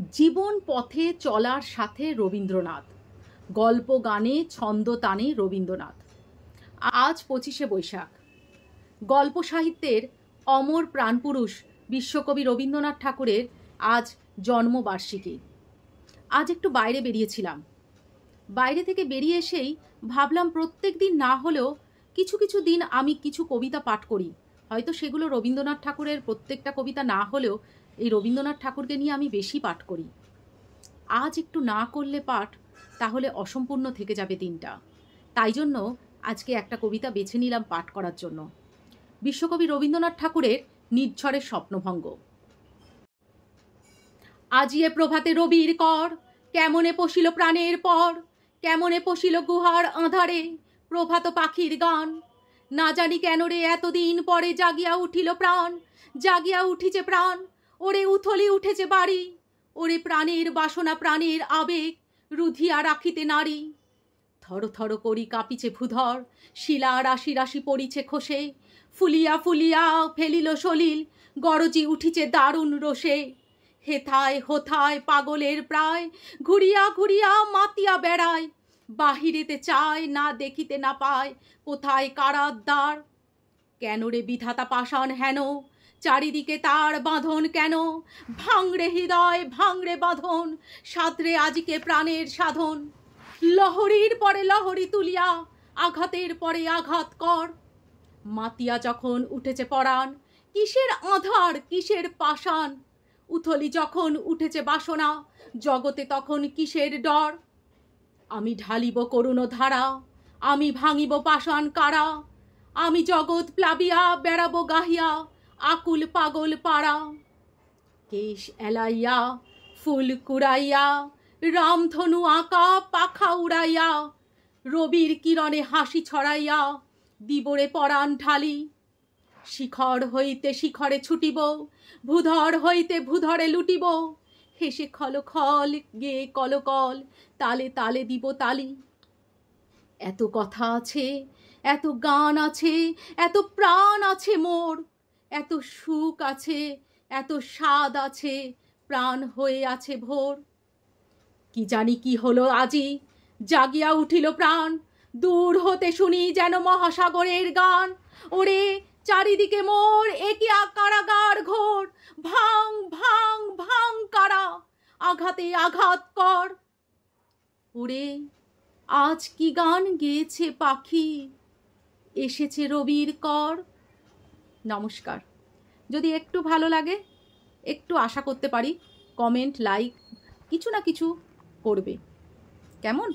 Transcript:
জীবন পথে চলার সাথে রবীন্দ্রনাথ, গল্প গানে ছন্দ টানে রবীন্দ্রনাথ। আজ 25শে বৈশাখ, গল্প সাহিত্যের অমর প্রাণপুরুষ বিশ্বকবি রবীন্দ্রনাথ ঠাকুরের আজ জন্মবার্ষিকী। আজ একটু বাইরে বেরিয়েছিলাম। বাইরে থেকে বেরিয়ে এসেই ভাবলাম প্রত্যেক দিন না হলেও কিছু কিছু দিন আমি কিছু কবিতা পাঠ করি। হয়তো সেগুলো রবীন্দ্রনাথ ঠাকুরের প্রত্যেকটা কবিতা না হলেও এই রবীন্দ্রনাথ ঠাকুরকে নিয়ে আমি বেশি পাঠ করি। আজ একটু না করলে পাঠ তাহলে অসম্পূর্ণ থেকে যাবে দিনটা। তাই জন্য আজকে একটা কবিতা বেছে নিলাম পাঠ করার জন্য। বিশ্বকবি রবীন্দ্রনাথ ঠাকুরের নির্ঝরের স্বপ্নভঙ্গ। আজিয়ে প্রভাতে রবির কর, কেমনে পশিল প্রাণের পর, কেমনে পশিল গুহার আঁধারে প্রভাত পাখির গান। না জানি কেন রে এতদিন পরে জাগিয়া উঠিল প্রাণ, জাগিয়া উঠিছে প্রাণ, ওরে উথলি উঠেছে বাড়ি, ওরে প্রাণের বাসনা প্রাণের আবেগ রুধিয়া রাখিতে নারী। থর থর করি কাঁপিছে ভূধর, শিলা রাশি রাশি পড়িছে খসে, ফুলিয়া ফুলিয়া ফেলিল সলিল, গরজি উঠিছে দারুণ রোষে। হেথায় হোথায় পাগলের প্রায়, ঘুরিয়া ঘুরিয়া মাতিয়া বেড়ায়, বাহিরেতে চায় না দেখিতে না পায় কোথায় কারার দ্বার। কেন রে বিধাতা পাষাণ হেন, চারিদিকে তার বাঁধন কেন, ভাঙড়ে হৃদয় ভাঙড়ে বাঁধন, সাঁতরে আজিকে প্রাণের সাধন। লহরীর পরে লহরী তুলিয়া আঘাতের পরে আঘাত কর। মাতিয়া যখন উঠেছে পরাণ, কিসের আঁধার কিসের পাষাণ। উথলি যখন উঠেছে বাসনা, জগতে তখন কিসের ডর। আমি ঢালিব করুণ ধারা, আমি ভাঙিব পাষাণ কারা, আমি জগৎ প্লাবিয়া বেড়াবো গাহিয়া আকুল পাগল পাড়া। কেশ এলাইয়া ফুল কুড়াইয়া, রামধনু আঁকা পাখা উড়াইয়া, রবির কিরণে হাসি ছড়াইয়া দিবরে পরাণ ঢালি। শিখর হইতে শিখরে ছুটিব, ভূধর হইতে ভূধরে লুটিব, হেসে খল খল গে কলকল, তালে তালে দিব তালি। এত কথা আছে, এত গান আছে, এত প্রাণ আছে মোর, এত সুখ আছে, এত স্বাদ আছে, প্রাণ হয়ে আছে ভোর। কি জানি কি হলো আজি, জাগিয়া উঠিল প্রাণ, দূর হতে শুনি যেন মহাসাগরের গান। ওরে চারিদিকে মোর একই কারাগার ঘোর, ভাং ভাং ভাং কারা, আঘাতে আঘাত কর। ওরে আজ কি গান গেয়েছে পাখি, এসেছে রবির কর। নমস্কার। যদি একটু ভালো লাগে, একটু আশা করতে পারি কমেন্ট লাইক কিছু না কিছু করবে, কেমন?